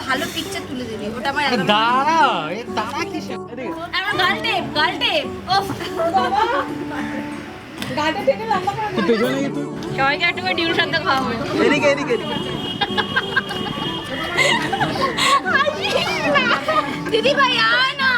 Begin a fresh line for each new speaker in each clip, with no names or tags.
ভালো পিকচার তুলে দিবি, ওটা আমার
দাঁড়া দাঁড়া কি
আমার গাল টেপ ওফ গালটা থেকে লম্বা করে
তো পেছনে কি তুই
সবাইকে একটু করে ডিম শান্ত খাওয়া হবে।
এদিকে এদিকে
দিদি ভাই আয় না।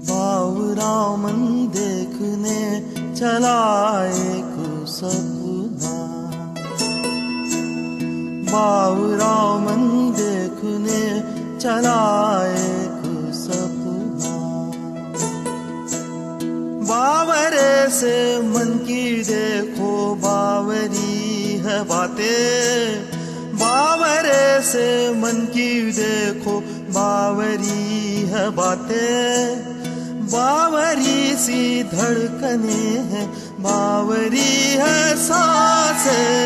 बावरामन देखने चला एक सपना, बावरामन देखने चला एक सपना, बावरे से मन की देखो बावरी है बातें, बावरे से मन की देखो बावरी है बातें, बावरी सी धड़कने हैं बावरी है सांसें,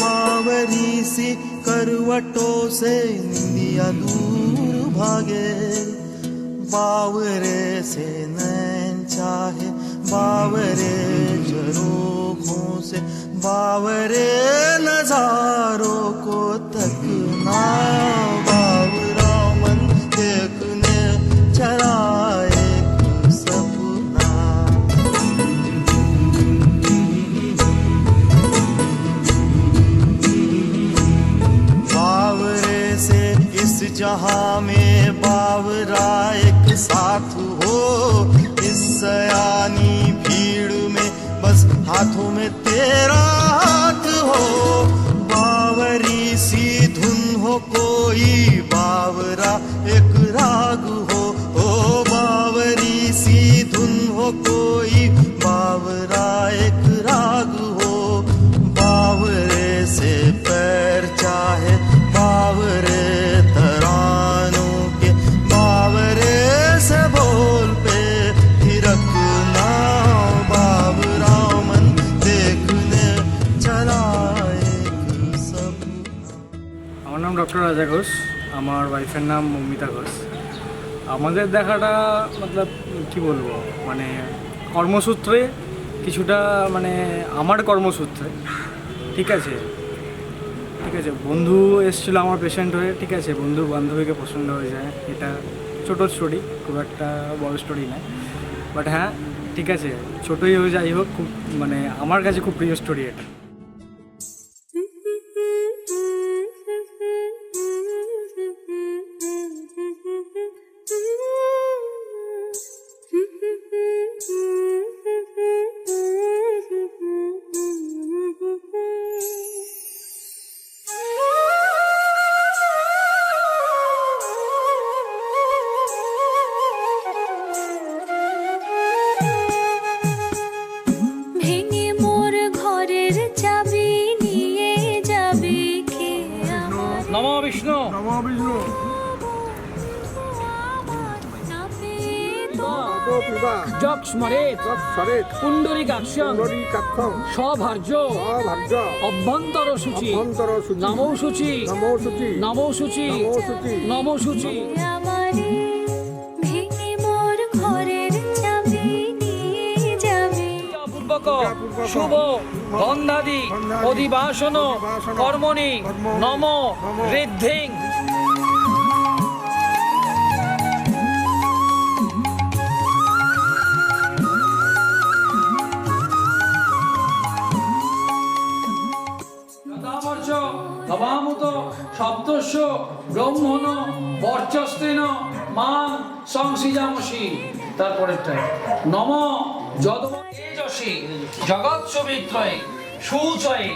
बावरी सी करवटों से निंदिया दूर भागे, बावरे से नैन चाहे बावरे झरोखों से, बावरे नजारों को तकना, बावरा मन देखने चला जहां में बावरा एक साथ हो, इस सयानी भीड़ में बस हाथों में तेरा हाथ हो, बावरी सी धुन हो कोई बावरा एक राग हो, ओ बावरी सी धुन हो कोई बावरा एक राग हो, बावरे से पैर चाहे बावरे
ডক্টর রাজা ঘোষ, আমার ওয়াইফের নাম মৌমিতা ঘোষ। আমাদের দেখাটা মতলব কি বলবো, মানে কর্মসূত্রে কিছুটা, মানে আমার কর্মসূত্রে, ঠিক আছে ঠিক আছে বন্ধু এসেছিল আমার পেশেন্ট হয়ে, ঠিক আছে, বন্ধু বান্ধবীকে পছন্দ হয়ে যায়, এটা ছোটো স্টোরি, খুব একটা বড় স্টোরি নয়, বাট হ্যাঁ ঠিক আছে, ছোটোই হয়ে যাই হোক, খুব মানে আমার কাছে খুব প্রিয় স্টোরি এটা। নমো বিষ্ণু নমো বিষ্ণু জপ স্মরেত পুণ্ডরীকাক্ষং স্বভার্য অভ্যন্তর শুচি নমো শুচি নমো শুচি নমো শুচি। শুভ গন্ধাদি অধিবাসন কর্মণি নম ঋদ্ধিং। ভবামুত শব্দস্য ব্রহ্মণ বর্চস্তেন মাং সংসৃজামসি। তারপরেরটায় নম যদমতেজসি জগৎ সবিত্রয়ে সুচয়ে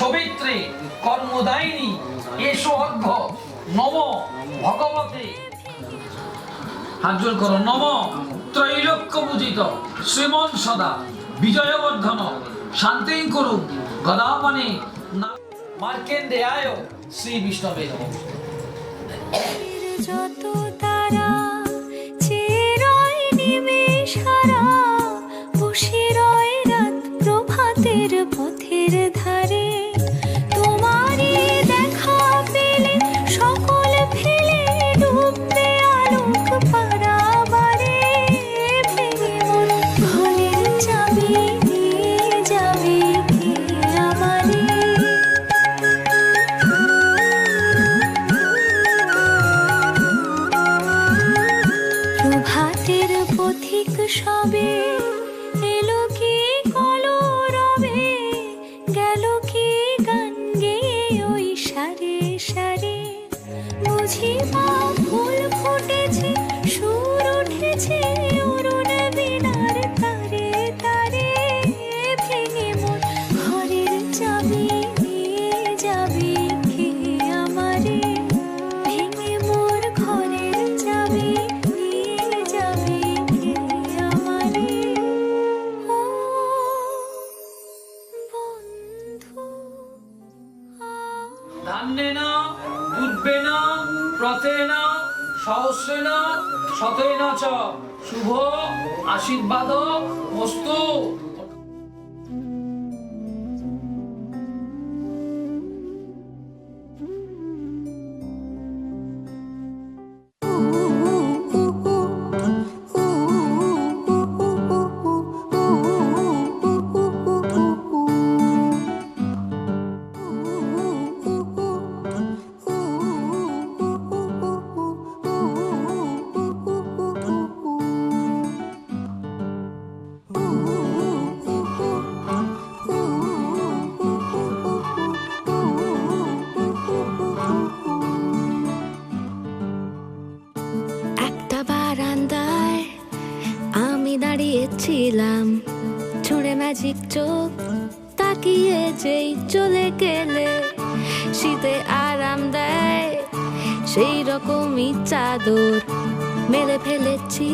সবিত্রী কর্মদায়িনী এসো অর্ঘ্য নম
ভগবতী। হাত জোর করো। নম ত্রৈলোক্য পূজিত শ্রীমন সদা বিজয়বর্ধন শান্তিং করু গদাপানে মার্কেন্ডেয়ায় শ্রী বিষ্ণবে নমঃ।
যত তারা চিরই নিমেষ হারা বসে রয় রাত প্রভাতের পথের ধারে, তোমারই দেখা পেলে সকল ফেলে ডুববে আলোক পারাবারে, ভেঙে মন ঘরের চাবি নিয়ে যাবে কে আমারে। প্রভাতের পথিক সবে এলো কি কলরবে, গেল কি গান গেয়ে ওই সারে সারে, বুঝি বা ফুল ফুটেছে সুর উঠেছে অরুণ বীণার তারে তারে, ভেঙে মন ঘরের চাবি নিয়ে যাবে কে আমারে, ভেঙে মোর ঘরের চাবি নিয়ে যাবে কে আমারে। ও বন্ধু
ধান্যেন দুর্বেণ প্রতেন সহস্রেণ শতেন চ শুভ আশীর্বাদ মস্তু।
একটা বারান্দায় আমি দাঁড়িয়েছিলাম, ছুঁড়ে ম্যাজিক চোখ তাকিয়ে যেই চলে গেলে, শীতে আরাম দেয় সেই রকমই চাদর মেলে ফেলেছি,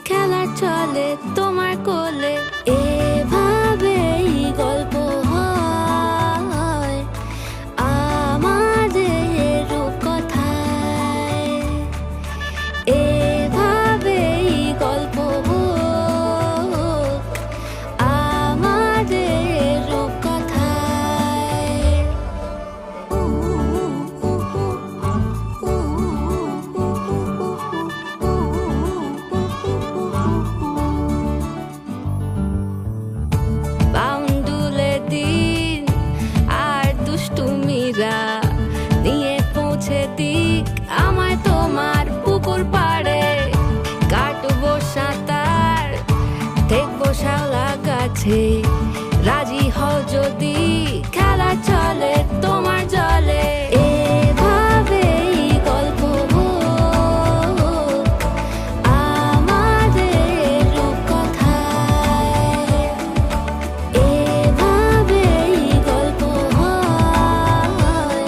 খেলার চলে তোমার কোলে। এভাবেই গল্প হয় আমাদের রূপকথায়, এভাবেই গল্প হোক আমাদের রূপকথায়। বাউন্ডুলে দিন আর দুষ্টুমিরা নিয়ে পৌঁছে দিক আমায় তোমার পুকুর পাড়ে, কাটবো সাঁতার দেখবো শাওলা গাছে, রাজি হও যদি খেলা চলে তোমার জলে। এভাবেই গল্প হোক আমাদের রূপকথায়, এভাবেই গল্প হয়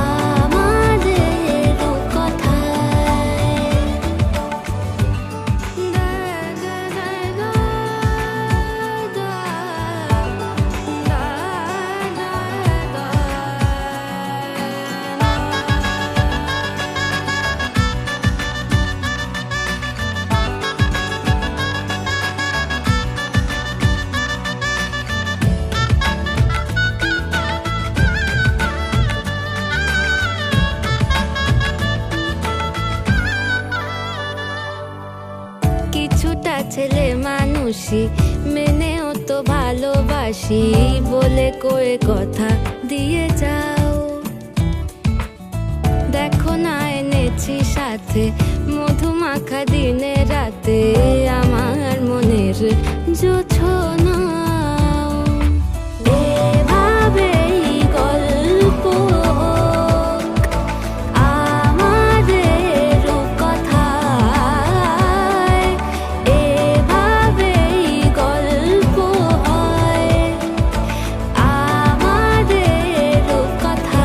আমাদের রূপকথায়। দা দা দা দা দা দা দা দা। কিছুটা ছেলে মানুষই মেনেও তো ভালোবাসি, বলে কয়ে কথা দিয়ে যাও। দেখো না এনেছি সাথে মধুমাখা দিনে রাতে আমার মনের জোছনা। এভাবেই গল্প হোক আমাদের রূপকথায়, এভাবেই গল্প হয় আমাদের রূপকথায়।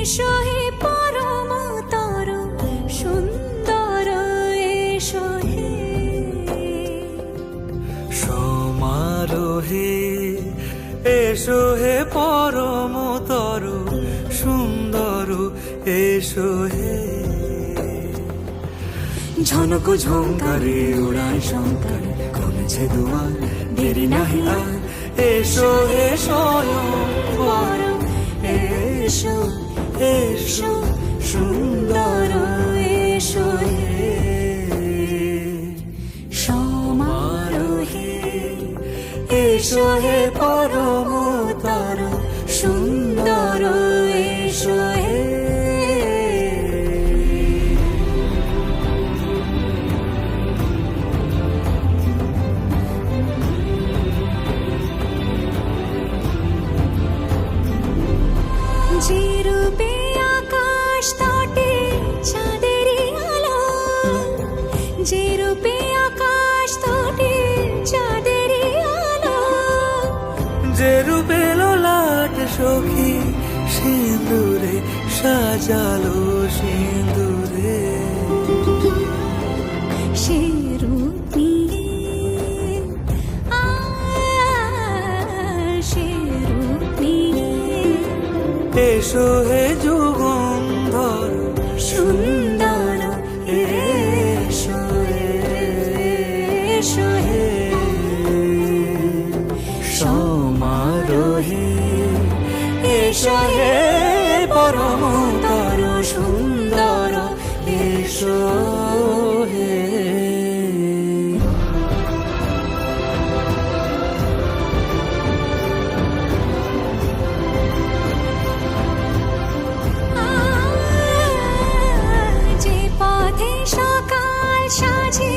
এসো হে পরমতর সুন্দর এসো হে
সমারোহে এসো হে পরমতর সুন্দর এসো হে ঝনক ঝঙ্কারে উড়ায় শঙ্কর খুলেছে দুয়ার দেরি নাহি আর এসো হে স্বয়ংবর এসো এসো সুন্দর এসো হে সমারোহে এসো হে পরমতর সুন্দর এসো হে
যে রূপে আকাশ তটে চাঁদেরই আলো যে রূপে আকাশ তটে চাঁদেরই আলো
যে রূপে লোলাট সখী সিঁদুরে সাজালো সিঁদুরে
সে রূপ নিয়ে সে রূপ নিয়ে
এসো হে যুগন্ধর
সুন্দর এসো এসো হে
সমারোহে এসো হে পরমতর সুন্দর এসো হে
যে পথে সকাল সাজে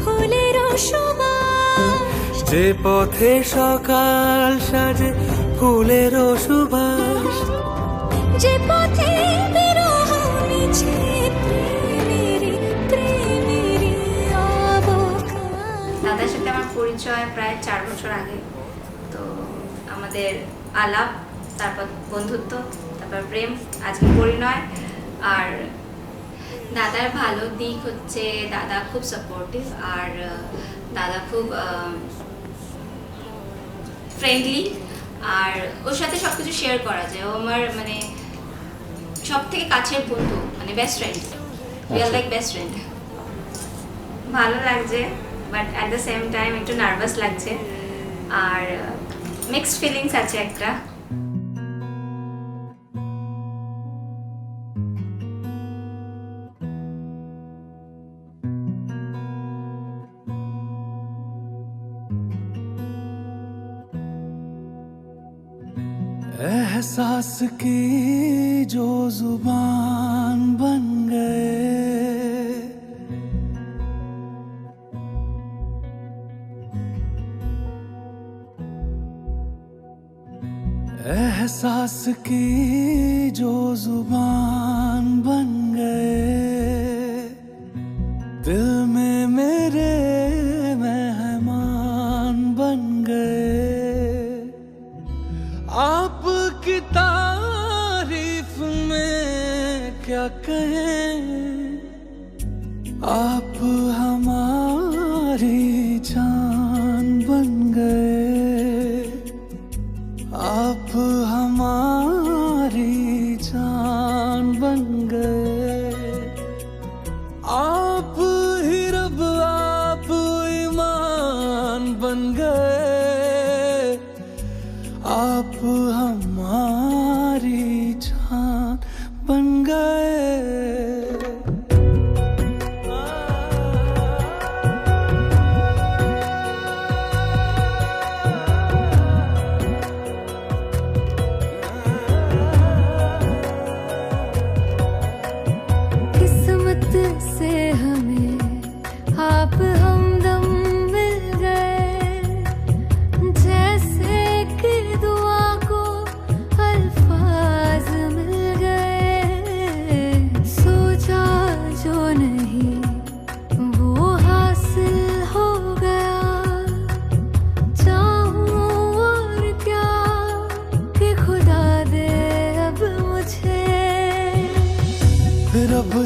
ফুলের সুবাস
যে পথে সকাল সাজে ফুলের সুবাস
যে পথে বিরহ মিছে প্রেমেরই অবকাশ
দাদার সাথে আমার পরিচয় প্রায় 4 বছর আগে। তো আমাদের আলাপ, তারপর বন্ধুত্ব, তারপর প্রেম, আজকে পরিণয়। আর দাদার ভালো দিক হচ্ছে দাদা খুব সাপোর্টিভ, আর দাদা খুব ফ্রেন্ডলি, আর ওর সাথে সব কিছু শেয়ার করা যায়। ও আমার মানে সব থেকে কাছের বন্ধু, মানে best friend. We are like best friend. ভালো লাগছে, but at the same time একটু নার্ভাস লাগছে, আর মিক্সড ফিলিংস আছে একটা।
एहसास की जो जुबान बन गए एहसास की जो जुबान बन गए दिल में मेरे मेहमान बन गए आपकी तारीफ में क्या कहें आप हमारी जान बन गए आप हमारी जान बन गए आप ही रब आप ईमान बन गए आप हमारी जान बन गए
किस्मत से हमें आप हमदम मिल गए जैसे कि दुआ को अल्फाज मिल गए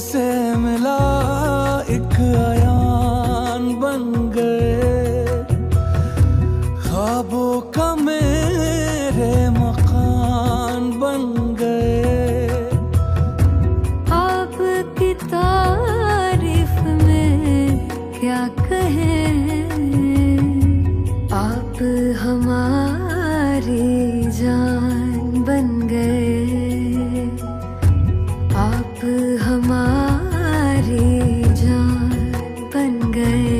से मिला एक अयान बन गए, ख्वाबों का मेरे मकान बन गए।
आपकी तारीफ में क्या कहें, आप हमारी जान बन गए, आप हमारी जान बन गए।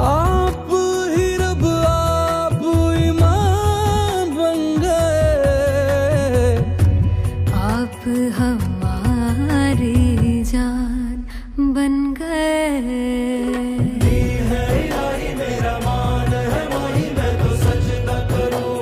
आप ही रब आप ईमान बन गए,
आप हमारी जान बन गए।
है इलाही मेरा मान है माही, मैं तो सजदा करूं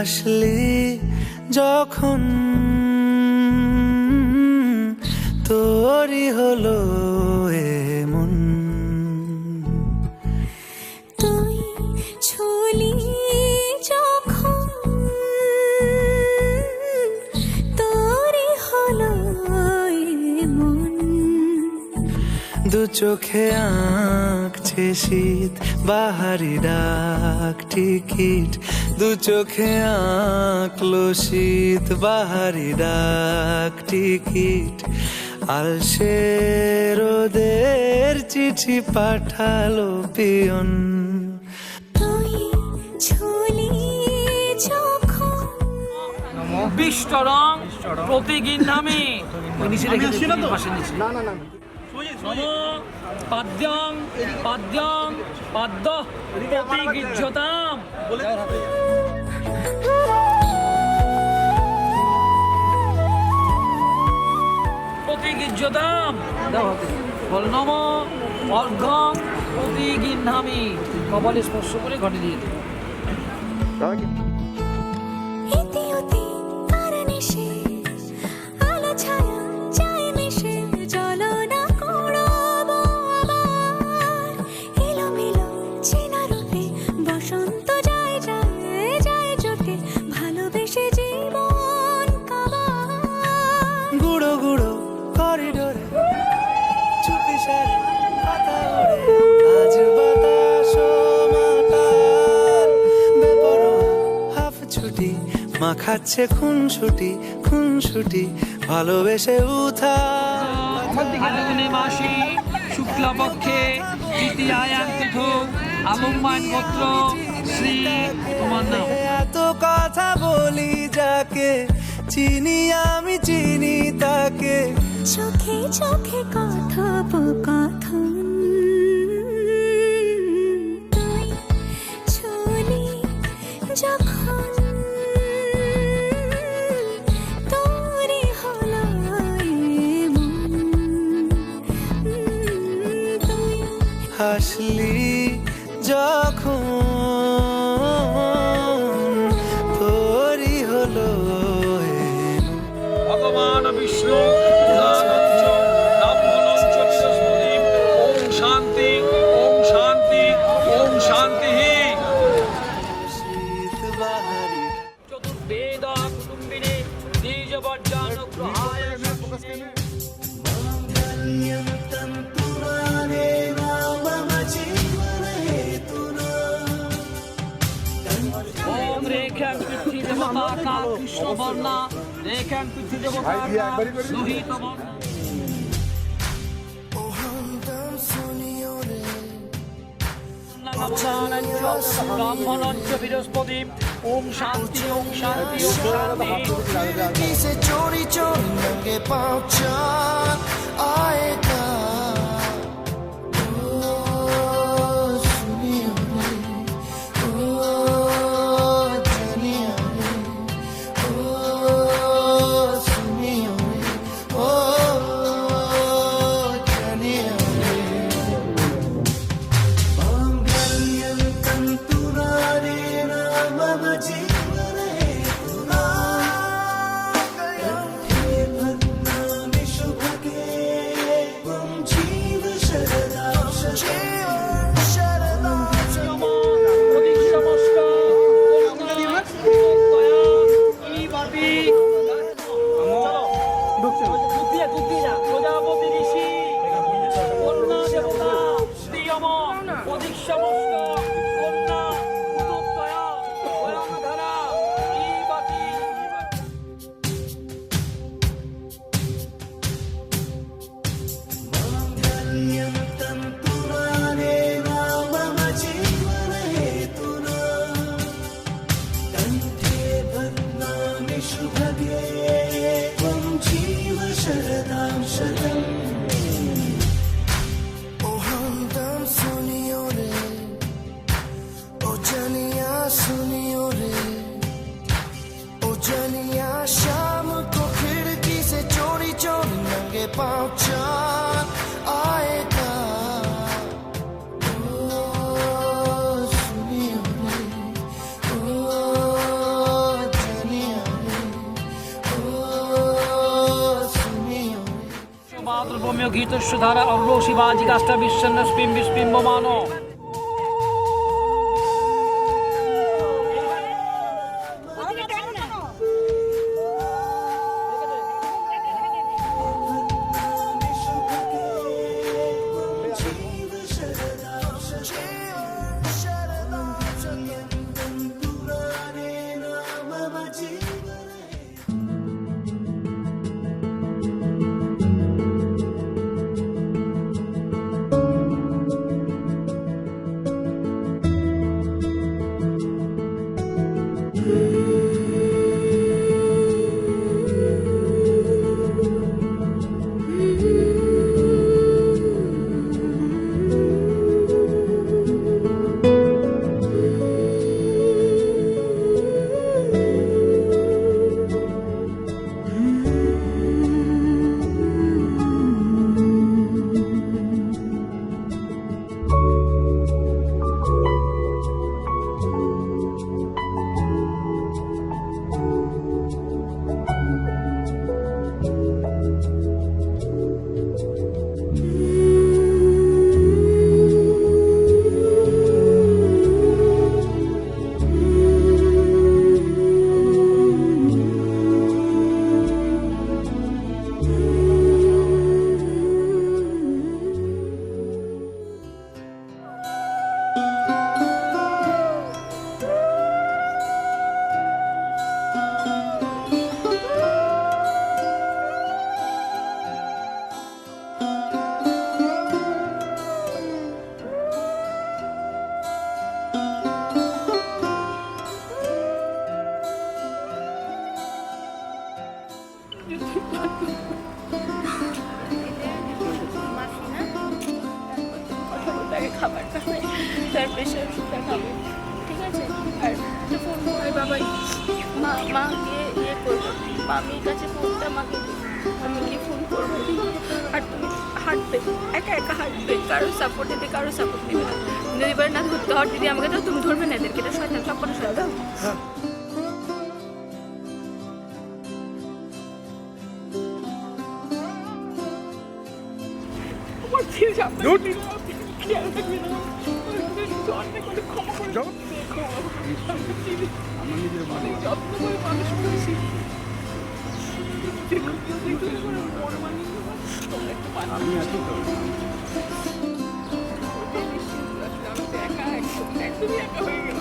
হাসলি যখন তোরই হলো এমন।
তুই ছুলি যখন তোরই হলো মন।
দু চোখে আঁকছে শীত বাহারি ডাক টিকিট, দু চোখে আঁকলো শীত বাহারি ডাক টিকিট। আলসে রোদের চিঠি পাঠালো পিয়ন।
তুই ছুলি যখন
বিষ্টরং প্রতীকীর নামে পাদ্যং পাদ্যং পাদ্য প্রতীকীর্যতাম। প্রতীকীর্যতাম বল নম অর্ঘং প্রতীকীর নামে। কপালে স্পর্শ করে ঘটে দিয়ে দিই।
ইতি অতি কারণে সে আলো ছায়া চাই মিশে জ্বলনা করব আবার। এলোমেলো চেনা রূপে বসন্ত যায় যায় যায় জোটে ভালোবেসে জীবন কাবার।
গুঁড়ো গুঁড়ো করিডোরে চুপি সারে পাতা ওড়ে, আজ বাতাস মাতাল বেপরোয়া হাফ ছুটি মাখাচ্ছে খুনসুটি ভালোবেসে উঠা।
ফাল্গুনে মাসি শুক্লপক্ষে তৃতীয়ায়াং তিথৌ আবহমান গোত্র শ্রী। তোমার নাম?
এত কথা বলি যাকে চিনি আমি চিনি তাকে।
চোখে চোখে কথোপকথন। তুই ছুলি যখন তোরই হলো মন। তুই
হাসলি যখন তোরই হলো
ভগবান বিষ্ণু ব্রাহ্মণঞ্চ বৃহস্পতি। ওম শান্তি ওম শান্তি ওম শান্তি।
শীত বাহারি
চতুর্বেদ কুটুম্বিনী দ্বিজবর্জানুগ্রহায় ওম রেখাং পৃথ্বী দেবতা কাল কৃষ্ণ বর্ণা রেখাং পৃথ্বী দেবতা লোহিত বর্ণা। ব্রাহ্মণঞ্চ বৃহস্পতি। ওম শান্তি ওম শান্তি ওম শান্তি।
से चोरी चोरी नंगे पाँव चाँद आएगा। ओ सुनियो रे, ओ जानियो रे, ओ सुनियो रे, ओ जानियो रे। मांगल्यं तन्तुनानेन मम जीवने तुना। कंठे बध्नामि शुभगे त्वं जीव शरदां शरदां
অধিক সমস্ত প্রজাপতি ঋষি কন্যা দেবতা প্রিয়ম অধিক সমস্ত কন্যা উদোত্তয়া স্বয়ংধারা ইবাতি।
मांगल्यं तन्तुनानेन मम जीवने तुना। कंठे बध्नामि शुभगे त्वं जीव शरदां शतम्। ओ हमदम सुनियो रे, ओ जनिया सुनियो रे, ओ जनिया शाम को खिड़की से चोरी चोरी नंगे पाँव चाँद आएगा। ओ सुनियो रे, ओ
তন্ত্রপমীয় গীতস্য ধারা অগ্র শিবাজি কাষ্টা বিশ্বন্ন স্পিম বিস্পিম্বমান।
খাবার খাবে, তার প্রেশার ওষুধটা খাবে, ঠিক আছে? আর ফোন করে বাবা মা গিয়ে ইয়ে করবো, মামির কাছে ফোনটা মাকে আমি গিয়ে ফোন করবো। আর তুমি হাঁটবে, একা একা হাঁটবে, কারো সাপোর্ট দেবে, কারো সাপোর্ট দেবে না। যদি পারে না ধরতে হওয়ার দিদি আমাকে দাও, তুমি ধরবে না এদেরকে, এটা শয়তান, সব কোনো শয়তান।
আমি আছি তো।
একা একদমই একা হয়ে গেল।